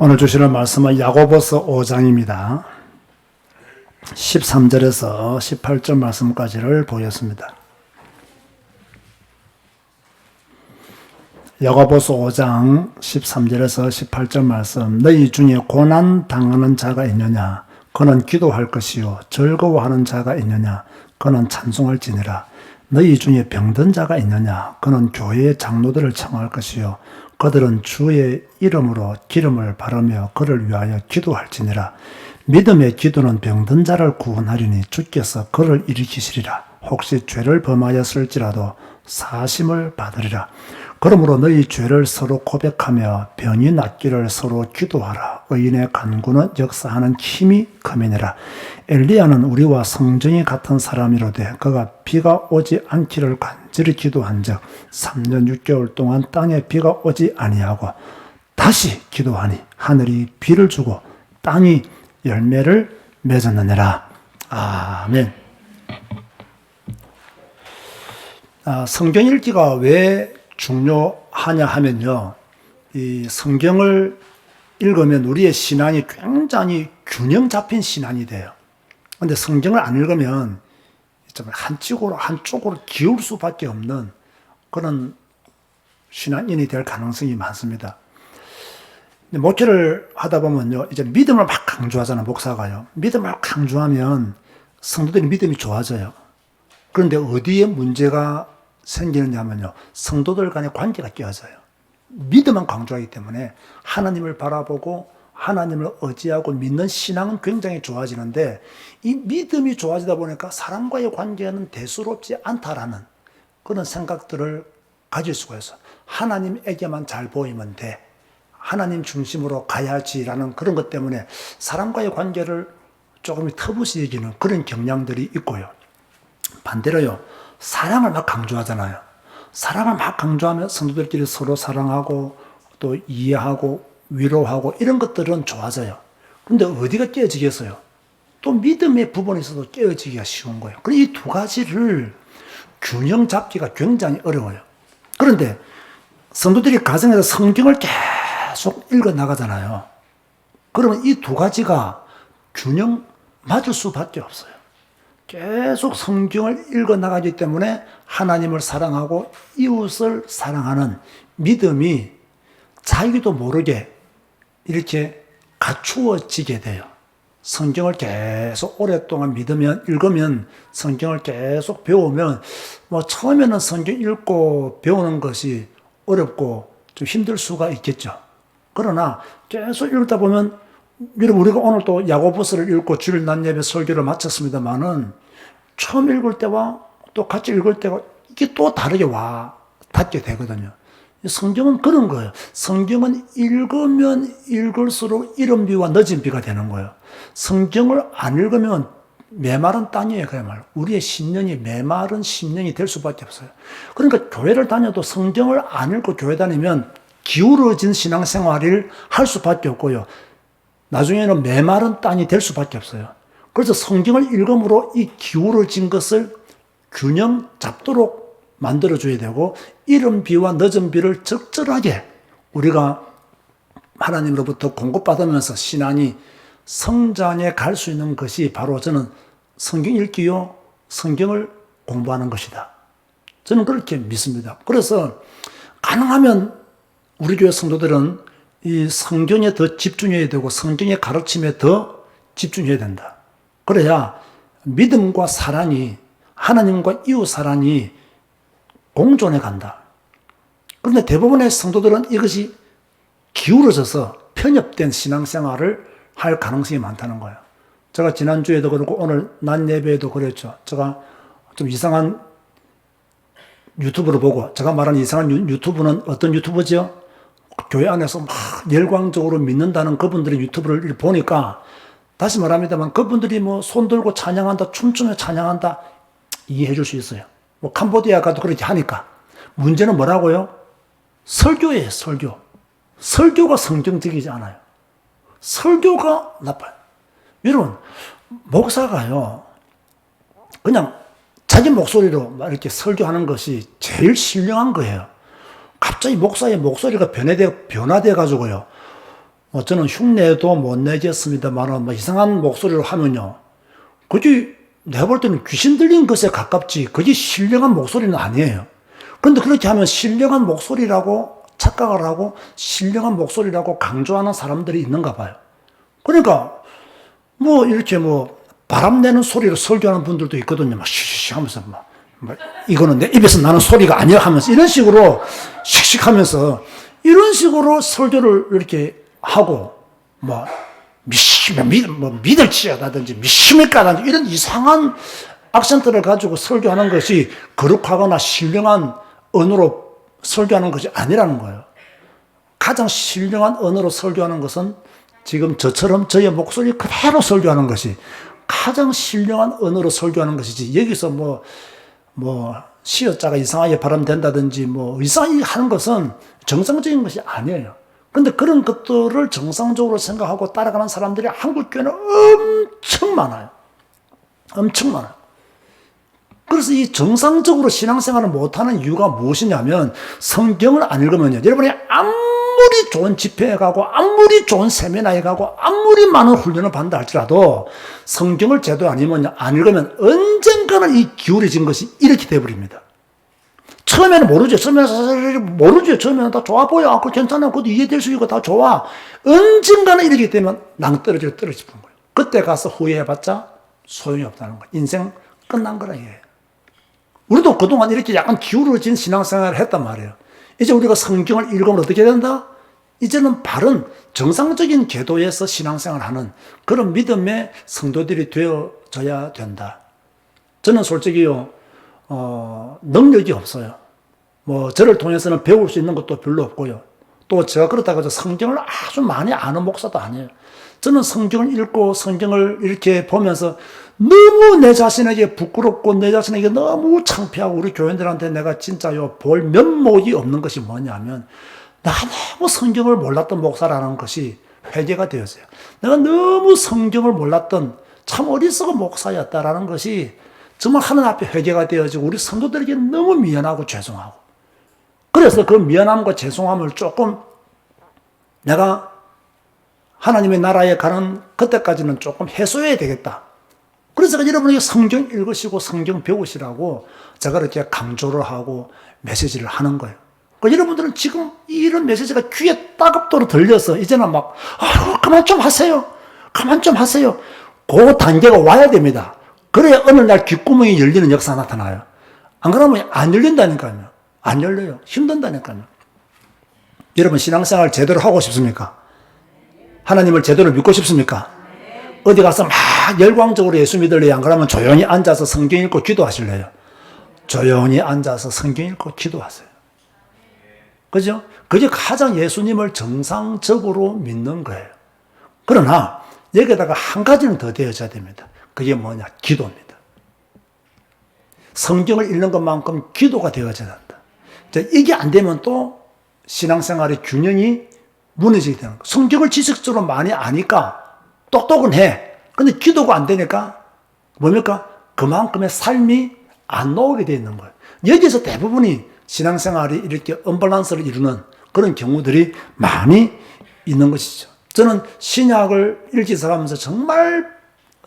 오늘 주시는 말씀은 야고보서 5장입니다. 13절에서 18절 말씀까지를 보였습니다. 야고보서 5장 13절에서 18절 말씀. 너희 중에 고난 당하는 자가 있느냐? 그는 기도할 것이요. 즐거워하는 자가 있느냐? 그는 찬송할지니라. 너희 중에 병든 자가 있느냐? 그는 교회의 장로들을 청할 것이요. 그들은 주의 이름으로 기름을 바르며 그를 위하여 기도할지니라. 믿음의 기도는 병든 자를 구원하리니 주께서 그를 일으키시리라. 혹시 죄를 범하였을지라도 사심을 받으리라. 그러므로 너희 죄를 서로 고백하며 병이 낫기를 서로 기도하라. 의인의 간구는 역사하는 힘이 크미니라. 엘리야는 우리와 성정이 같은 사람이로되 그가 비가 오지 않기를 간절히 기도한즉 3년 6개월 동안 땅에 비가 오지 아니하고 다시 기도하니 하늘이 비를 주고 땅이 열매를 맺었느니라. 아멘. 성경 읽기가 왜 중요하냐 하면요, 이 성경을 읽으면 우리의 신앙이 굉장히 균형 잡힌 신앙이 돼요. 근데 성경을 안 읽으면 한쪽으로 기울 수밖에 없는 그런 신앙인이 될 가능성이 많습니다. 목회를 하다 보면요, 이제 믿음을 막 강조하잖아요, 목사가요. 믿음을 막 강조하면 성도들이 믿음이 좋아져요. 그런데 어디에 문제가 생기느냐면요, 성도들 간의 관계가 깨어져요. 믿음만 강조하기 때문에 하나님을 바라보고 하나님을 의지하고 믿는 신앙은 굉장히 좋아지는데, 이 믿음이 좋아지다 보니까 사람과의 관계는 대수롭지 않다라는 그런 생각들을 가질 수가 있어요. 하나님에게만 잘 보이면 돼, 하나님 중심으로 가야지라는 그런 것 때문에 사람과의 관계를 조금 터부시 여기는 그런 경향들이 있고요. 반대로요, 사랑을 막 강조하잖아요. 사랑을 막 강조하면 성도들끼리 서로 사랑하고 또 이해하고 위로하고 이런 것들은 좋아져요. 그런데 어디가 깨어지겠어요? 또 믿음의 부분에 있어도 깨어지기가 쉬운 거예요. 그래서 이 두 가지를 균형 잡기가 굉장히 어려워요. 그런데 성도들이 가정에서 성경을 계속 읽어 나가잖아요. 그러면 이 두 가지가 균형 맞을 수밖에 없어요. 계속 성경을 읽어 나가기 때문에 하나님을 사랑하고 이웃을 사랑하는 믿음이 자기도 모르게 이렇게 갖추어지게 돼요. 성경을 계속 오랫동안 읽으면 성경을 계속 배우면 처음에는 성경 읽고 배우는 것이 어렵고 좀 힘들 수가 있겠죠. 그러나 계속 읽다 보면, 여러분, 우리가 오늘 또 야고보서를 읽고 주일 낮 예배 설교를 마쳤습니다만은 처음 읽을 때와 또 같이 읽을 때가 이게 또 다르게 닿게 되거든요. 성경은 그런 거예요. 성경은 읽으면 읽을수록 이른 비와 늦은 비가 되는 거예요. 성경을 안 읽으면 메마른 땅이에요, 그야말로. 우리의 심령이 메마른 심령이 될 수밖에 없어요. 그러니까 교회를 다녀도 성경을 안 읽고 교회 다니면 기울어진 신앙생활을 할 수밖에 없고요. 나중에는 메마른 땅이 될 수밖에 없어요. 그래서 성경을 읽음으로 이 기울어진 것을 균형 잡도록 만들어줘야 되고, 이른 비와 늦은 비를 적절하게 우리가 하나님으로부터 공급받으면서 신앙이 성장해 갈 수 있는 것이 바로 저는 성경 읽기요, 성경을 공부하는 것이다. 저는 그렇게 믿습니다. 그래서 가능하면 우리 교회 성도들은 이 성경에 더 집중해야 되고 성경의 가르침에 더 집중해야 된다. 그래야 믿음과 사랑이, 하나님과 이웃 사랑이 공존해 간다. 그런데 대부분의 성도들은 이것이 기울어져서 편협된 신앙생활을 할 가능성이 많다는 거예요. 제가 지난주에도 그렇고 오늘 낮 예배에도 그랬죠. 제가 좀 이상한 유튜브를 보고, 제가 말하는 이상한 유튜브는 어떤 유튜브죠? 교회 안에서 막 열광적으로 믿는다는 그분들의 유튜브를 보니까, 다시 말합니다만 그분들이 손 들고 찬양한다, 춤추며 찬양한다, 이해해 줄 수 있어요. 캄보디아 가도 그렇게 하니까. 문제는 뭐라고요? 설교예요, 설교. 설교가 성경적이지 않아요. 설교가 나빠요. 여러분, 목사가요, 그냥 자기 목소리로 이렇게 설교하는 것이 제일 신령한 거예요. 갑자기 목사의 목소리가 변화돼 가지고요, 저는 흉내도 못 내겠습니다만, 뭐 이상한 목소리로 하면요. 그게 내가 볼 때는 귀신 들린 것에 가깝지, 그게 신령한 목소리는 아니에요. 그런데 그렇게 하면 신령한 목소리라고 착각을 하고, 신령한 목소리라고 강조하는 사람들이 있는가 봐요. 그러니까, 뭐, 이렇게 뭐, 바람 내는 소리로 설교하는 분들도 있거든요. 막, 시시시 하면서, 이거는 내 입에서 나는 소리가 아니야 하면서, 이런 식으로, 씩씩 하면서, 이런 식으로 설교를 이렇게 하고, 뭐, 믿을지어다든지, 미심일까든지, 이런 이상한 악센트를 가지고 설교하는 것이 거룩하거나 신령한 언어로 설교하는 것이 아니라는 거예요. 가장 신령한 언어로 설교하는 것은 지금 저처럼 저의 목소리 그대로 설교하는 것이 가장 신령한 언어로 설교하는 것이지, 여기서 시어자가 이상하게 발음된다든지, 이상하게 하는 것은 정상적인 것이 아니에요. 근데 그런 것들을 정상적으로 생각하고 따라가는 사람들이 한국교회는 엄청 많아요. 엄청 많아요. 그래서 이 정상적으로 신앙생활을 못하는 이유가 무엇이냐면, 성경을 안 읽으면요, 여러분이 아무리 좋은 집회에 가고 아무리 좋은 세미나에 가고 아무리 많은 훈련을 받는다 할지라도 성경을 제대로 안 읽으면 언젠가는 이 기울어진 것이 이렇게 돼버립니다. 처음에는 모르죠. 처음에는 다 좋아 보여. 그 괜찮아. 그것도 이해될 수 있고 다 좋아. 언젠가는 이렇게 되면 낭떠러지는 거예요. 그때 가서 후회해봤자 소용이 없다는 거예요. 인생 끝난 거라 이게. 우리도 그동안 이렇게 약간 기울어진 신앙생활을 했단 말이에요. 이제 우리가 성경을 읽으면 어떻게 된다? 이제는 바른 정상적인 궤도에서 신앙생활을 하는 그런 믿음의 성도들이 되어져야 된다. 저는 솔직히요, 능력이 없어요. 저를 통해서는 배울 수 있는 것도 별로 없고요. 또 제가 그렇다고 해서 성경을 아주 많이 아는 목사도 아니에요. 저는 성경을 읽고 성경을 이렇게 보면서 너무 내 자신에게 부끄럽고 내 자신에게 너무 창피하고, 우리 교인들한테 내가 진짜요, 볼 면목이 없는 것이 뭐냐면, 나 너무 성경을 몰랐던 목사라는 것이 회개가 되었어요. 내가 너무 성경을 몰랐던 참 어리석은 목사였다라는 것이 정말 하나님 앞에 회개가 되어지고, 우리 성도들에게 너무 미안하고 죄송하고, 그래서 그 미안함과 죄송함을 조금 내가 하나님의 나라에 가는 그때까지는 조금 해소해야 되겠다. 그래서 여러분에게 성경 읽으시고 성경 배우시라고 제가 이렇게 강조를 하고 메시지를 하는 거예요. 그러니까 여러분들은 지금 이런 메시지가 귀에 따갑도록 들려서 이제는 그만 좀 하세요. 그만 좀 하세요. 그 단계가 와야 됩니다. 그래야 어느 날 귓구멍이 열리는 역사가 나타나요. 안 그러면 안 열린다니까요. 안 열려요. 힘든다니까요. 여러분, 신앙생활 제대로 하고 싶습니까? 하나님을 제대로 믿고 싶습니까? 어디 가서 막 열광적으로 예수 믿을래요? 안 그러면 조용히 앉아서 성경 읽고 기도하실래요? 조용히 앉아서 성경 읽고 기도하세요. 그죠? 그게 가장 예수님을 정상적으로 믿는 거예요. 그러나 여기다가 한 가지는 더 되어져야 됩니다. 그게 뭐냐? 기도입니다. 성경을 읽는 것만큼 기도가 되어져야 한다. 이게 안 되면 또 신앙생활의 균형이 무너지게 되는 거예요. 성경을 지식적으로 많이 아니까 똑똑은 해. 근데 기도가 안 되니까 뭡니까? 그만큼의 삶이 안 나오게 되어 있는 거예요. 여기서 대부분이 신앙생활이 이렇게 언밸런스를 이루는 그런 경우들이 많이 있는 것이죠. 저는 신약을 읽기 시작하면서 정말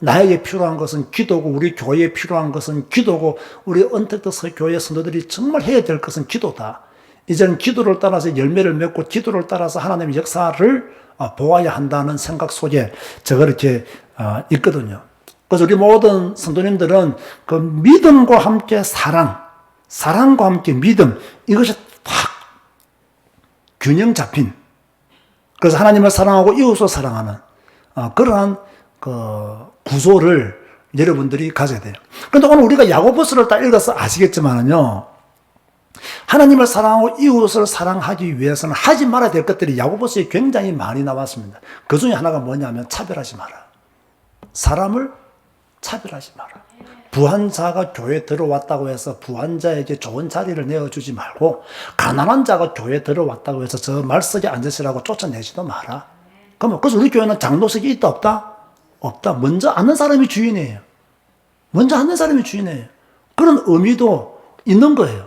나에게 필요한 것은 기도고, 우리 교회에 필요한 것은 기도고, 우리 언택트 교회 성도들이 정말 해야 될 것은 기도다. 이제는 기도를 따라서 열매를 맺고 기도를 따라서 하나님의 역사를 보아야 한다는 생각 속에 제가 이렇게 있거든요. 그래서 우리 모든 성도님들은 그 믿음과 함께 사랑과 함께 믿음, 이것이 딱 균형 잡힌, 그래서 하나님을 사랑하고 이웃을 사랑하는 그러한 그 구조를 여러분들이 가져야 돼요. 그런데 오늘 우리가 야고보서를 딱 읽어서 아시겠지만은요, 하나님을 사랑하고 이웃을 사랑하기 위해서는 하지 말아야 될 것들이 야고보서에 굉장히 많이 나왔습니다. 그 중에 하나가 뭐냐면 차별하지 마라. 사람을 차별하지 마라. 부한자가 교회에 들어왔다고 해서 부한자에게 좋은 자리를 내어주지 말고, 가난한 자가 교회에 들어왔다고 해서 저 말석에 앉으시라고 쫓아내지도 마라. 그래서 우리 교회는 장로석이 있다 없다? 없다. 먼저 앉는 사람이 주인이에요. 먼저 앉는 사람이 주인이에요. 그런 의미도 있는 거예요.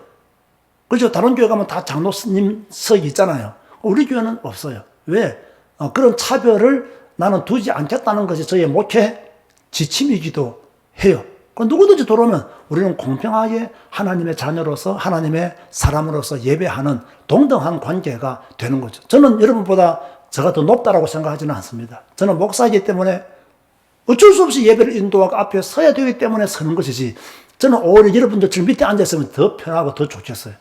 그죠? 다른 교회 가면 다 장로님 석이 있잖아요. 우리 교회는 없어요. 왜? 그런 차별을 나는 두지 않겠다는 것이 저의 목회 지침이기도 해요. 누구든지 들어오면 우리는 공평하게 하나님의 자녀로서 하나님의 사람으로서 예배하는 동등한 관계가 되는 거죠. 저는 여러분보다 제가 더 높다라고 생각하지는 않습니다. 저는 목사이기 때문에 어쩔 수 없이 예배를 인도하고 앞에 서야 되기 때문에 서는 것이지, 저는 오히려 여러분들처럼 밑에 앉아있으면 더 편하고 더 좋겠어요.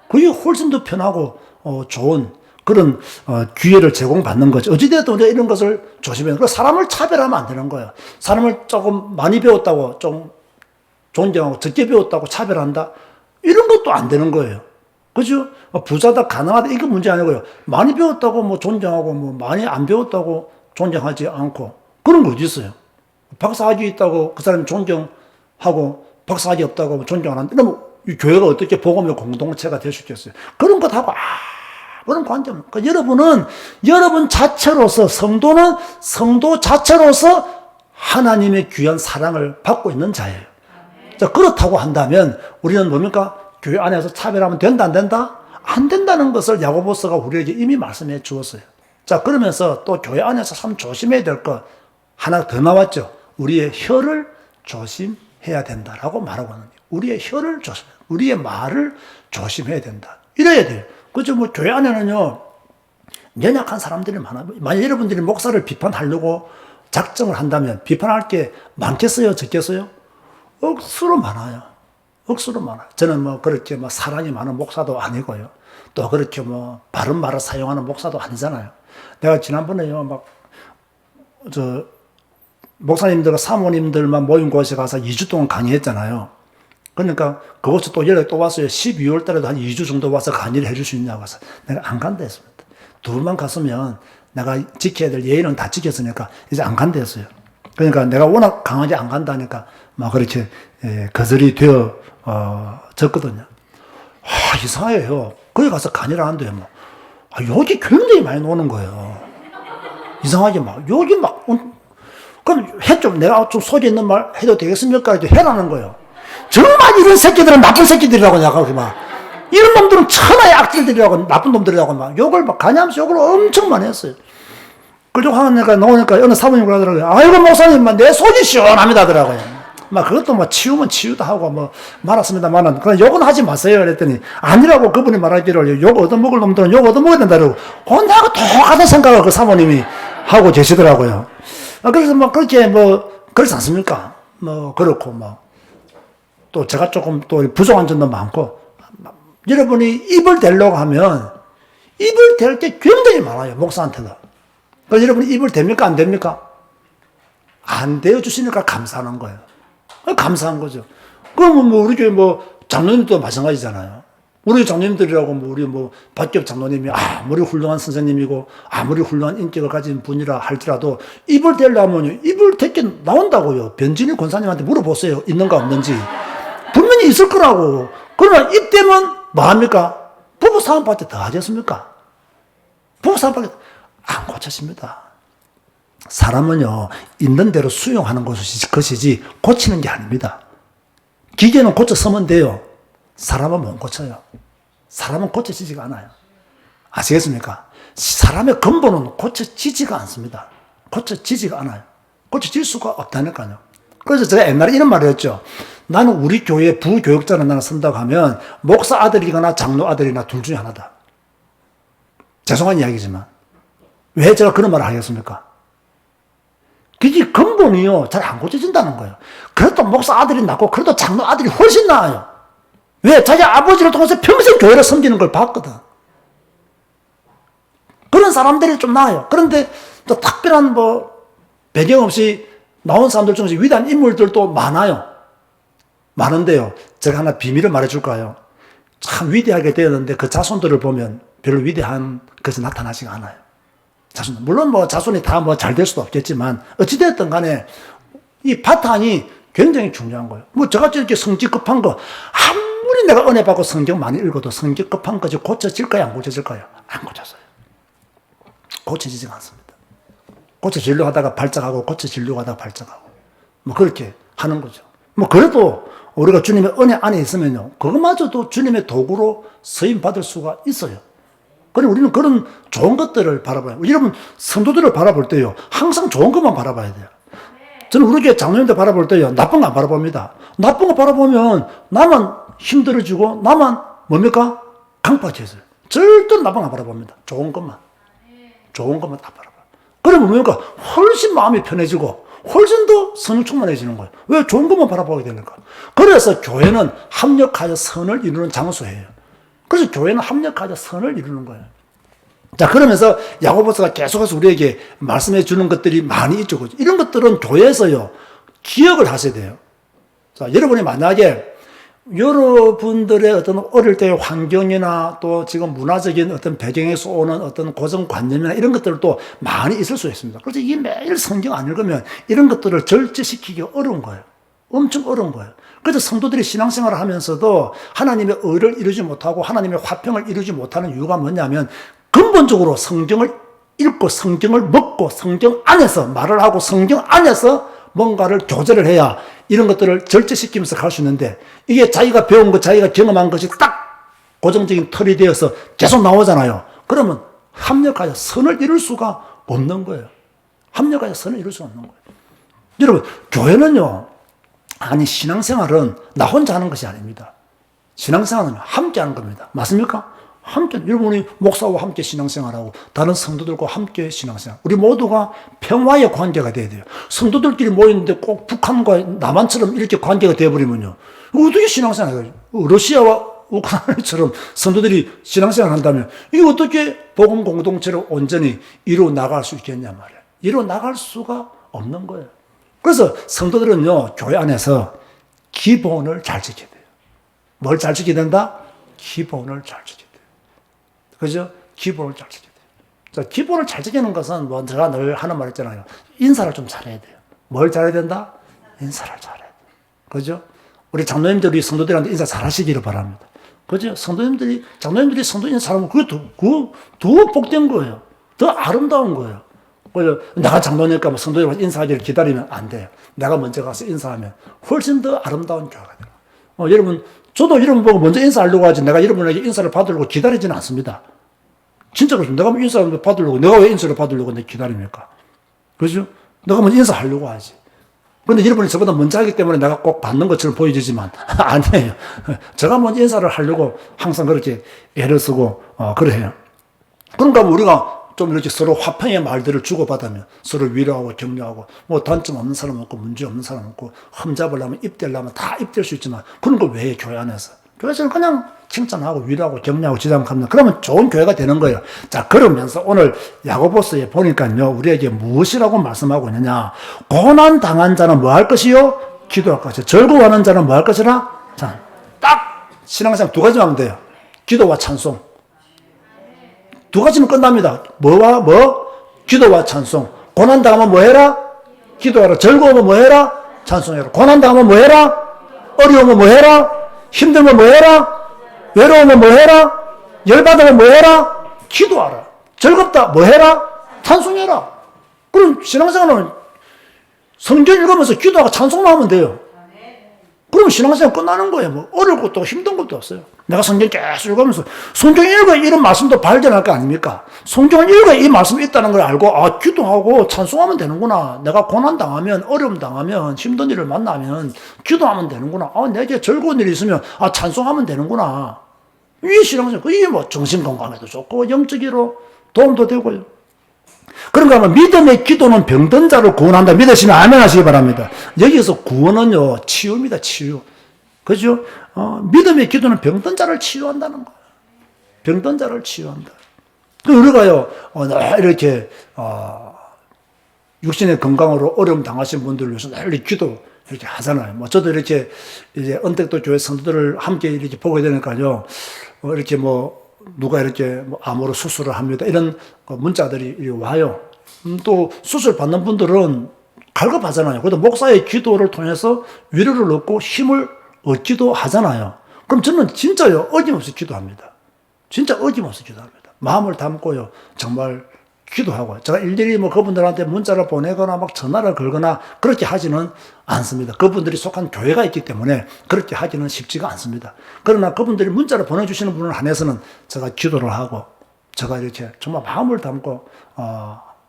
그게 훨씬 더 편하고 좋은 그런 기회를 제공받는 거죠. 어찌되었든 우리가 이런 것을 조심해야 돼요. 사람을 차별하면 안 되는 거예요. 사람을 조금 많이 배웠다고 좀 존경하고 적게 배웠다고 차별한다? 이런 것도 안 되는 거예요. 그죠? 부자다, 가난하다, 이거 문제 아니고요. 많이 배웠다고 뭐 존경하고, 뭐 많이 안 배웠다고 존경하지 않고, 그런 거 어디 있어요? 박사학위 있다고 그 사람이 존경하고, 박사학위 없다고 존경 안 한다. 그러면 이 교회가 어떻게 복음의 공동체가 될 수 있겠어요? 그런 것하고 그런 관점. 그러니까 여러분은 여러분 자체로서, 성도는 성도 자체로서 하나님의 귀한 사랑을 받고 있는 자예요. 자, 그렇다고 한다면 우리는 뭡니까? 교회 안에서 차별하면 된다, 안 된다? 안 된다는 것을 야고보서가 우리에게 이미 말씀해 주었어요. 자, 그러면서 또 교회 안에서 참 조심해야 될 것 하나 더 나왔죠. 우리의 혀를 조심해야 된다라고 말하거든요. 우리의 혀를 조심해야 된다. 우리의 말을 조심해야 된다. 이래야 돼요. 그죠? 뭐 교회 안에는요, 연약한 사람들이 많아요. 만약 여러분들이 목사를 비판하려고 작정을 한다면 비판할 게 많겠어요? 적겠어요? 억수로 많아요. 억수로 많아요. 저는 뭐 그렇게 뭐 사랑이 많은 목사도 아니고요. 또 그렇게 뭐 바른 말을 사용하는 목사도 아니잖아요. 내가 지난번에요, 목사님들과 사모님들만 모인 곳에 가서 2주 동안 강의했잖아요. 그러니까 그곳에 또 연락이 또 왔어요. 12월 달에도 한 2주 정도 와서 강의를 해줄 수 있냐고 해서 내가 안 간다 했습니다. 둘만 갔으면 내가 지켜야 될 예의는 다 지켰으니까 이제 안 간다 했어요. 그러니까 내가 워낙 강하게 안 간다니까 막 그렇게 거절이 되어 졌거든요. 이상해요. 거기 가서 강의를 하는데 뭐 욕이 굉장히 많이 나오는 거예요. 이상하게 막 욕이 막 그럼 내가 좀 소리 있는 말 해도 되겠습니까? 이렇게 해라는 거예요. 정말 이런 새끼들은 나쁜 새끼들이라고 내가 막 이런 놈들은 천하의 악질들이라고, 나쁜 놈들이라고 막 욕을 막 가냐면서 욕을 엄청 많이 했어요. 그리고 하니까 나오니까 어느 사모님 그러더라고요. 아이고 목사님, 내 속이 시원합니다 하더라고요. 막 그것도 뭐 치우면 치우다 하고 뭐 말았습니다만은 그냥 욕은 하지 마세요 그랬더니 아니라고 그분이 말하기를 욕 얻어먹을 놈들은 욕 얻어먹어야 된다고 나하고 똑같은 생각을 그 사모님이 하고 계시더라고요. 그래서 뭐 그렇게 뭐 그렇지 않습니까? 뭐 그렇고 뭐 또 제가 조금 또 부족한 점도 많고, 여러분이 입을 대려고 하면 입을 댈 게 굉장히 많아요. 목사한테도. 그래서 여러분이 입을 댑니까? 안 됩니까? 안 대어주시니까 감사하는 거예요. 감사한 거죠. 그러면 뭐 우리 교회 뭐 장로님도 마찬가지잖아요. 우리 장로님들이라고 뭐 우리 뭐 박기업 장로님이 아무리 훌륭한 선생님이고 아무리 훌륭한 인격을 가진 분이라 할지라도 입을 대려면 입을 댈게 나온다고요. 변진일 권사님한테 물어보세요. 있는가 없는지. 분명히 있을 거라고. 그러나 입 대면 뭐합니까? 부부 싸움밖에 더 하겠습니까? 부부 싸움밖에 안 고쳐집니다. 사람은요, 있는 대로 수용하는 것이지 고치는 게 아닙니다. 기계는 고쳐 쓰면 돼요. 사람은 못 고쳐요. 사람은 고쳐지지가 않아요. 아시겠습니까? 사람의 근본은 고쳐지지가 않습니다. 고쳐지지가 않아요. 고쳐질 수가 없다니까요. 그래서 제가 옛날에 이런 말을 했죠. 나는 우리 교회 부교육자를 나는 쓴다고 하면 목사 아들이거나 장로 아들이나 둘 중에 하나다. 죄송한 이야기지만. 왜 제가 그런 말을 하겠습니까? 그게 근본이요. 잘 안 고쳐진다는 거예요. 그래도 목사 아들이 낫고 그래도 장로 아들이 훨씬 나아요. 왜? 자기 아버지를 통해서 평생 교회를 섬기는 걸 봤거든. 그런 사람들이 좀 나아요. 그런데 또 특별한 뭐 배경 없이 나온 사람들 중에서 위대한 인물들도 많아요. 많은데요. 제가 하나 비밀을 말해줄까요? 참 위대하게 되었는데 그 자손들을 보면 별로 위대한 것이 나타나지가 않아요. 자손. 물론 뭐 자손이 다 뭐 잘 될 수도 없겠지만 어찌됐든 간에 이 바탕이 굉장히 중요한 거예요. 뭐 저같이 이렇게 성질 급한 거 아무리 내가 은혜 받고 성경 많이 읽어도 성질 급한 것이 고쳐질까요? 안 고쳐질까요? 안 고쳐져요. 고쳐지지가 않습니다. 고쳐지려고 하다가 발작하고 고쳐지려고 하다가 발작하고 뭐 그렇게 하는 거죠. 뭐 그래도 우리가 주님의 은혜 안에 있으면요, 그것마저도 주님의 도구로 쓰임 받을 수가 있어요. 그럼 우리는 그런 좋은 것들을 바라봐요. 여러분, 성도들을 바라볼 때요, 항상 좋은 것만 바라봐야 돼요. 저는 우리 교회 장로님들 바라볼 때요, 나쁜 거 안 바라봅니다. 나쁜 거 바라보면 나만 힘들어지고, 나만 뭡니까? 강박해져요. 절대로 나쁜 거 안 바라봅니다. 좋은 것만. 좋은 것만 다 바라봐요. 그러면 뭡니까? 훨씬 마음이 편해지고, 훨씬 더 성령 충만해지는 거예요. 왜? 좋은 것만 바라보게 되니까. 그래서 교회는 합력하여 선을 이루는 장소예요. 그래서 교회는 합력하여 선을 이루는 거예요. 자, 그러면서 야고보서가 계속해서 우리에게 말씀해 주는 것들이 많이 있죠. 이런 것들은 교회에서요, 기억을 하셔야 돼요. 자, 여러분이 만약에 여러분들의 어떤 어릴 때의 환경이나 또 지금 문화적인 어떤 배경에서 오는 어떤 고정관념이나 이런 것들도 많이 있을 수 있습니다. 그래서 이게 매일 성경 안 읽으면 이런 것들을 절제시키기 어려운 거예요. 엄청 어려운 거예요. 그래서 성도들이 신앙생활을 하면서도 하나님의 의를 이루지 못하고 하나님의 화평을 이루지 못하는 이유가 뭐냐면 근본적으로 성경을 읽고 성경을 먹고 성경 안에서 말을 하고 성경 안에서 뭔가를 교제를 해야 이런 것들을 절제시키면서 갈 수 있는데 이게 자기가 배운 것, 자기가 경험한 것이 딱 고정적인 틀이 되어서 계속 나오잖아요. 그러면 합력하여 선을 이룰 수가 없는 거예요. 합력하여 선을 이룰 수가 없는 거예요. 여러분, 교회는요, 아니, 신앙생활은 나 혼자 하는 것이 아닙니다. 신앙생활은 함께 하는 겁니다. 맞습니까? 함께, 여러분이 목사와 함께 신앙생활하고 다른 성도들과 함께 신앙생활. 우리 모두가 평화의 관계가 돼야 돼요. 성도들끼리 모이는데 꼭 북한과 남한처럼 이렇게 관계가 되어버리면요. 어떻게 신앙생활을 해요? 러시아와 우크라이나처럼 성도들이 신앙생활을 한다면 이게 어떻게 복음 공동체를 온전히 이루어 나갈 수 있겠냐 말이에요. 이루어 나갈 수가 없는 거예요. 그래서 성도들은요, 교회 안에서 기본을 잘 지켜야 돼요. 뭘 잘 지켜야 된다? 기본을 잘 지켜야 돼요. 그죠? 기본을 잘 지켜야 돼요. 자, 기본을 잘 지키는 것은 뭐 제가 늘 하는 말 있잖아요. 인사를 좀 잘해야 돼요. 뭘 잘해야 된다? 인사를 잘해야 돼요. 그죠? 우리 장로님들이 성도들한테 인사 잘하시기를 바랍니다. 그죠? 장로님들이 성도 인사 잘하면 그게 더 복된 거예요. 더 아름다운 거예요. 그래서 내가 장로니까 성도들한테 인사하기를 기다리면 안 돼요. 내가 먼저 가서 인사하면 훨씬 더 아름다운 교회가 돼요. 여러분, 저도 여러분 보고 먼저 인사하려고 하지 내가 여러분에게 인사를 받으려고 기다리지는 않습니다. 진짜 그렇습니다. 내가 인사를 받으려고, 내가 왜 인사를 받으려고 내 기다립니까? 그죠? 내가 먼저 인사하려고 하지. 그런데 여러분이 저보다 먼저 하기 때문에 내가 꼭 받는 것처럼 보여지지만 아니에요. 제가 먼저 인사를 하려고 항상 그렇게 애를 쓰고 그래요. 그러니까 우리가 좀 이렇게 서로 화평의 말들을 주고받으면 서로 위로하고 격려하고 뭐 단점 없는 사람 없고 문제 없는 사람 없고 흠잡으려면 입대려면 다 입댈 수 있지만 그런 걸 왜 교회 안에서? 교회에서는 그냥 칭찬하고 위로하고 격려하고 지담합니다. 그러면 좋은 교회가 되는 거예요. 자, 그러면서 오늘 야고보서에 보니까요, 우리에게 무엇이라고 말씀하고 있느냐? 고난 당한 자는 뭐 할 것이요? 기도할 것이요. 즐거워하는 자는 뭐 할 것이라? 자, 딱 신앙생활 두 가지만 하면 돼요. 기도와 찬송. 두 가지면 끝납니다. 뭐와 뭐? 기도와 찬송. 고난 당하면 뭐 해라? 기도하라. 즐거우면 뭐 해라? 찬송해라. 고난 당하면 뭐 해라? 어려우면 뭐 해라? 힘들면 뭐 해라? 외로우면 뭐 해라? 열받으면 뭐 해라? 기도하라. 즐겁다. 뭐 해라? 찬송해라. 그럼 신앙생활은 성경 읽으면서 기도하고 찬송만 하면 돼요. 그럼 신앙생활 끝나는 거예요. 뭐 어려울 것도 힘든 것도 없어요. 내가 성경 계속 읽으면서 성경 읽어야 이런 말씀도 발견할 거 아닙니까? 성경을 읽어야 이 말씀이 있다는 걸 알고 기도하고 찬송하면 되는구나. 내가 고난 당하면 어려움 당하면 힘든 일을 만나면 기도하면 되는구나. 내게 즐거운 일이 있으면 찬송하면 되는구나. 이 신앙생활 이게 뭐 정신 건강에도 좋고 영적으로 도움도 되고요. 그런가 하면 믿음의 기도는 병든 자를 구원한다. 믿으시면 아멘 하시기 바랍니다. 여기서 구원은요, 치유입니다, 치유. 그죠? 믿음의 기도는 병든 자를 치유한다는 거예요. 병든 자를 치유한다. 우리가요, 이렇게, 육신의 건강으로 어려움 당하신 분들을 위해서 늘 기도 이렇게 하잖아요. 뭐, 저도 이렇게 이제 언택도 교회 성도들을 함께 이렇게 보게 되니까요, 이렇게 누가 이렇게 암으로 수술을 합니다. 이런 문자들이 와요. 또 수술 받는 분들은 갈급하잖아요. 그래도 목사의 기도를 통해서 위로를 얻고 힘을 얻기도 하잖아요. 그럼 저는 진짜요, 어김없이 기도합니다. 진짜 어김없이 기도합니다. 마음을 담고요, 정말 기도하고. 제가 일일이 그분들한테 문자를 보내거나 전화를 걸거나 그렇게 하지는 않습니다. 그분들이 속한 교회가 있기 때문에 그렇게 하기는 쉽지가 않습니다. 그러나 그분들이 문자를 보내주시는 분을 한해서는 제가 기도를 하고 제가 이렇게 정말 마음을 담고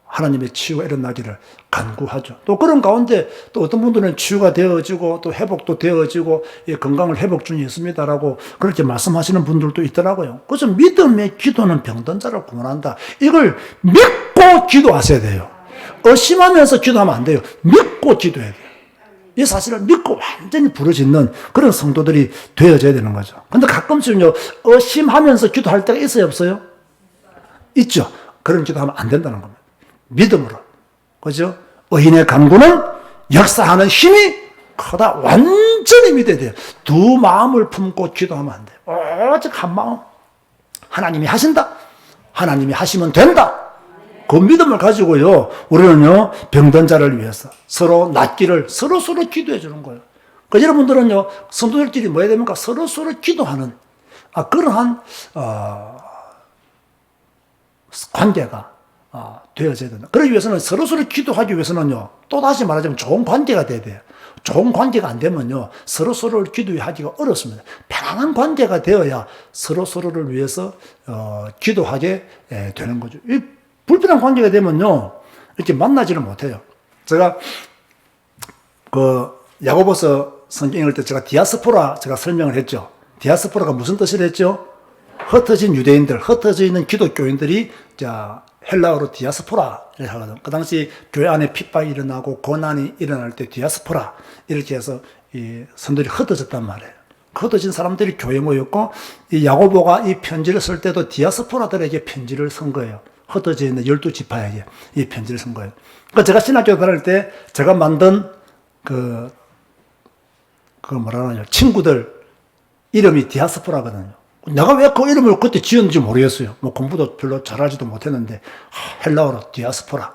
하나님의 치유가 일어나기를 간구하죠. 또 그런 가운데 또 어떤 분들은 치유가 되어지고 또 회복도 되어지고 건강을 회복 중에 있습니다라고 그렇게 말씀하시는 분들도 있더라고요. 그래서 믿음의 기도는 병든 자를 구원한다. 이걸 믿고 기도하셔야 돼요. 의심하면서 기도하면 안 돼요. 믿고 기도해야 돼요. 이 사실을 믿고 완전히 부르짖는 그런 성도들이 되어져야 되는 거죠. 근데 가끔씩요, 의심하면서 기도할 때가 있어요, 없어요? 있죠. 그런 기도하면 안 된다는 겁니다. 믿음으로. 그죠? 의인의 간구는 역사하는 힘이 크다. 완전히 믿어야 돼요. 두 마음을 품고 기도하면 안 돼요. 오직 한 마음. 하나님이 하신다. 하나님이 하시면 된다. 그 믿음을 가지고요, 우리는요, 병든 자를 위해서 서로 낫기를 서로 기도해 주는 거예요. 그 여러분들은요, 성도들끼리 뭐 해야 됩니까? 서로 기도하는, 그러한, 관계가, 되어져야 된다. 그러기 위해서는 서로 기도하기 위해서는요, 또 다시 말하자면 좋은 관계가 돼야 돼요. 좋은 관계가 안 되면요, 서로를 기도하기가 어렵습니다. 편안한 관계가 되어야 서로를 위해서, 기도하게 되는 거죠. 이 불편한 관계가 되면요, 이렇게 만나지를 못해요. 제가, 야고보서 성경 읽을 때 제가 디아스포라 제가 설명을 했죠. 디아스포라가 무슨 뜻을 했죠? 흩어진 유대인들, 흩어져 있는 기독교인들이, 헬라어로 디아스포라를 하거든. 그 당시 교회 안에 핍박이 일어나고 고난이 일어날 때 디아스포라, 이렇게 해서 이 선들이 흩어졌단 말이에요. 흩어진 사람들이 교회에 모였고, 이 야고보가 이 편지를 쓸 때도 디아스포라들에게 편지를 쓴 거예요. 흩어져 있는 12지파에게 이 편지를 쓴 거예요. 그러니까 제가 신학교 다닐 때 제가 만든 친구들 이름이 디아스포라거든요. 내가 왜 그 이름을 그때 지었는지 모르겠어요. 뭐 공부도 별로 잘하지도 못했는데, 헬라어로 디아스포라.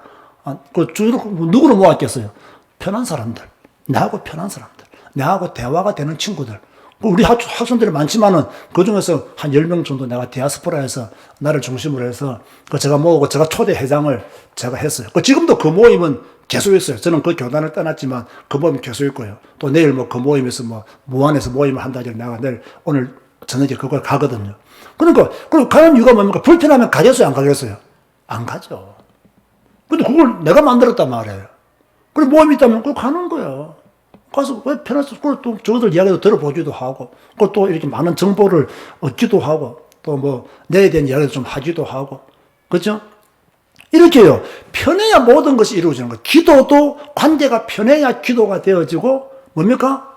누구로 모았겠어요? 편한 사람들. 나하고 편한 사람들. 나하고 대화가 되는 친구들. 우리 학생들이 많지만은 그 중에서 한 10명 정도 내가 디아스포라에서 나를 중심으로 해서 제가 모으고 제가 초대 회장을 제가 했어요. 지금도 그 모임은 계속 있어요. 저는 그 교단을 떠났지만 그 모임 계속 있고요. 또 내일 그 모임에서 무안에서 모임을 한다고 내가 내일 오늘 저녁에 그걸 가거든요. 그러니까, 가는 이유가 뭡니까? 불편하면 가겠어요? 안 가겠어요? 안 가죠. 근데 그걸 내가 만들었단 말이에요. 그리고 모임이 있다면 그걸 가는 거예요. 가서 왜 편해서, 그걸 또 저들 이야기도 들어보기도 하고, 그걸 또 이렇게 많은 정보를 얻기도 하고, 또 내에 대한 이야기도 좀 하기도 하고, 그죠? 이렇게요. 편해야 모든 것이 이루어지는 거예요. 기도도 관계가 편해야 기도가 되어지고, 뭡니까?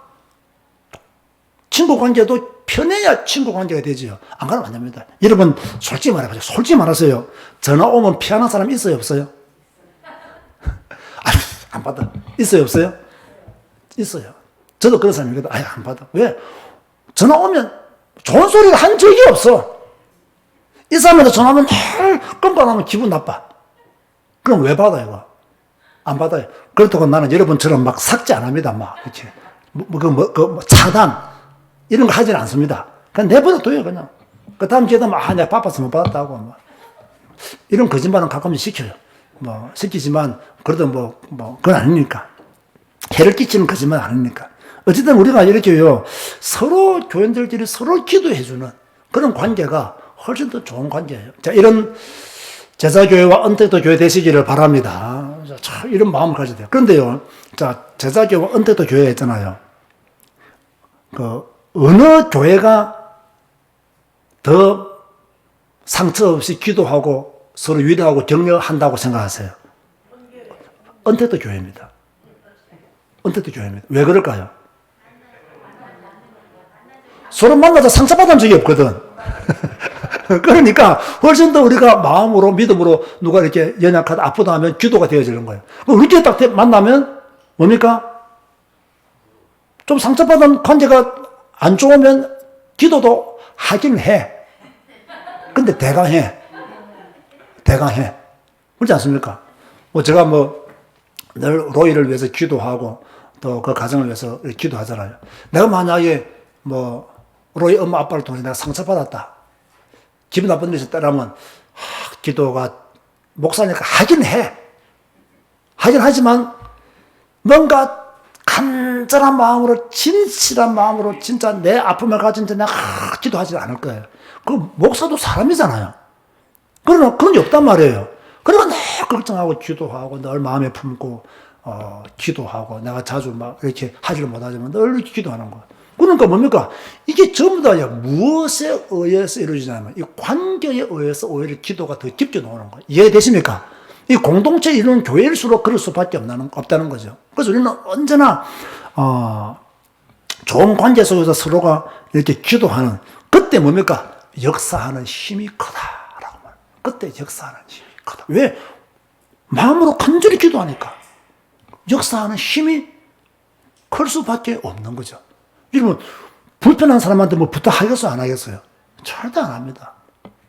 친구 관계도 편해야 친구 관계가 되지요. 안 그러면 안 됩니다. 여러분, 솔직히 말해보세요. 솔직히 말하세요. 전화 오면 피하는 사람 있어요, 없어요? 안 받아. 있어요, 없어요? 있어요. 저도 그런 사람이거든. 안 받아. 왜? 전화 오면 좋은 소리를 한 적이 없어. 이 사람한테 전화하면 끊고 안 하면 기분 나빠. 그럼 왜 받아요, 이거? 안 받아요. 그렇다고 나는 여러분처럼 막 삭제 안 합니다, 이렇게. 차단. 이런 거 하지는 않습니다. 그냥 내버려둬요, 그냥. 그 다음 기회에 내가 바빠서 못 받았다고. 이런 거짓말은 가끔씩 시켜요. 시키지만, 그래도 그건 아니니까. 해를 끼치는 거짓말 아니니까. 어쨌든 우리가 이렇게요, 서로 교인들끼리 서로 기도해주는 그런 관계가 훨씬 더 좋은 관계예요. 자, 이런 제자교회와 언택도 교회 되시기를 바랍니다. 참, 이런 마음을 가져야 돼요. 그런데요, 자, 제자교회와 언택도 교회 있잖아요. 어느 교회가 더 상처 없이 기도하고 서로 위로하고 격려한다고 생각하세요? 언택도 교회입니다. 언택도 교회입니다. 왜 그럴까요? 서로 만나서 상처받은 적이 없거든. 그러니까 훨씬 더 우리가 마음으로 믿음으로 누가 이렇게 연약하다 아프다 하면 기도가 되어지는 거예요. 우리끼리 딱 만나면 뭡니까? 좀 상처받은 관계가 안 좋으면 기도도 하긴 해. 근데 대강해. 그렇지 않습니까? 제가 늘 로이를 위해서 기도하고 또 그 가정을 위해서 기도하잖아요. 내가 만약에 로이 엄마 아빠를 통해 내가 상처받았다. 기분 나쁜 일이 있다라면 기도가 목사니까 하긴 해. 하긴 하지만 뭔가 간절한 마음으로 진실한 마음으로 진짜 내 아픔을 가진 데 내가 기도하지 않을 거예요. 그 목사도 사람이잖아요. 그러나 그런 게 없단 말이에요. 그러니까 늘 걱정하고 기도하고 늘 마음에 품고 기도하고 내가 자주 막 이렇게 하지를 못하지만 늘 이렇게 기도하는 거예요. 그러니까 뭡니까? 이게 전부 다 무엇에 의해서 이루어지냐면 이 관계에 의해서 오히려 기도가 더 깊게 나오는 거예요. 이해되십니까? 이 공동체 이루는 교회일수록 그럴 수밖에 없다는 거죠. 그래서 우리는 언제나 좋은 관계 속에서 서로가 이렇게 기도하는 그때 뭡니까? 역사하는 힘이 크다라고 말해요. 그때 역사하는 힘이 크다. 왜? 마음으로 간절히 기도하니까 역사하는 힘이 클 수밖에 없는 거죠. 여러분 불편한 사람한테 뭐 부탁하겠어요? 안 하겠어요? 절대 안 합니다.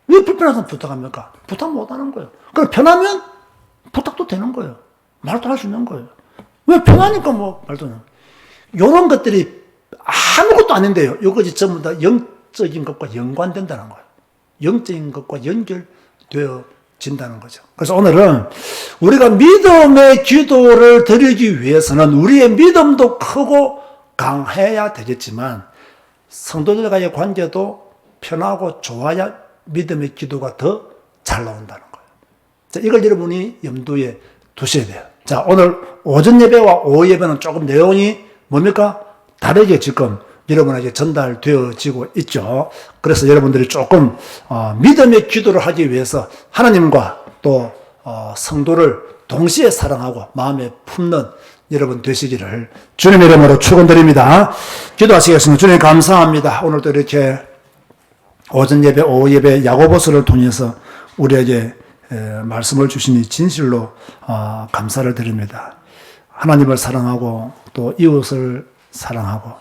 왜 불편한 사람 부탁합니까? 부탁 못 하는 거예요. 그럼 편하면 부탁도 되는 거예요. 말도 할 수 있는 거예요. 왜 편하니까 뭐 말도 안 해요. 이런 것들이 아무것도 아닌데요. 이것이 전부 다 영적인 것과 연관된다는 거예요. 영적인 것과 연결되어진다는 거죠. 그래서 오늘은 우리가 믿음의 기도를 드리기 위해서는 우리의 믿음도 크고 강해야 되겠지만 성도들과의 관계도 편하고 좋아야 믿음의 기도가 더 잘 나온다는 거예요. 자, 이걸 여러분이 염두에 두셔야 돼요. 자, 오늘 오전 예배와 오후 예배는 조금 내용이 뭡니까? 다르게 지금 여러분에게 전달되어지고 있죠. 그래서 여러분들이 조금 믿음의 기도를 하기 위해서 하나님과 또 성도를 동시에 사랑하고 마음에 품는 여러분 되시기를 주님의 이름으로 축원드립니다. 기도하시겠습니다. 주님 감사합니다. 오늘도 이렇게 오전 예배, 오후 예배 야고보서를 통해서 우리에게 말씀을 주시니 진실로 감사를 드립니다. 하나님을 사랑하고 또 이웃을 사랑하고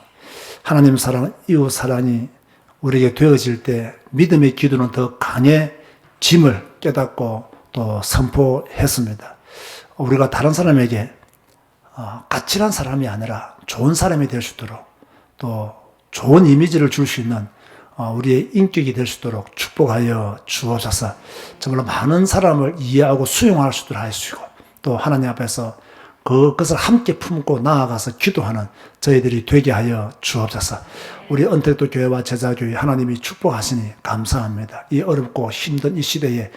하나님 사랑, 이웃 사랑이 우리에게 되어질 때 믿음의 기도는 더 강해짐을 깨닫고 또 선포했습니다. 우리가 다른 사람에게 까칠한 사람이 아니라 좋은 사람이 될 수 있도록 또 좋은 이미지를 줄 수 있는 우리의 인격이 될 수 있도록 축복하여 주옵소서. 정말로 많은 사람을 이해하고 수용할 수 있도록 하시고 또 하나님 앞에서 그것을 함께 품고 나아가서 기도하는 저희들이 되게 하여 주옵소서. 우리 언택도 교회와 제자교회 하나님이 축복하시니 감사합니다. 이 어렵고 힘든 이 시대에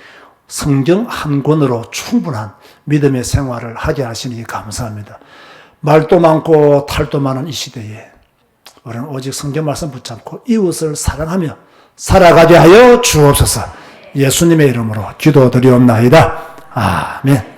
성경 한 권으로 충분한 믿음의 생활을 하게 하시니 감사합니다. 말도 많고 탈도 많은 이 시대에 우리는 오직 성경 말씀 붙잡고 이웃을 사랑하며 살아가게 하여 주옵소서. 예수님의 이름으로 기도드리옵나이다. 아멘.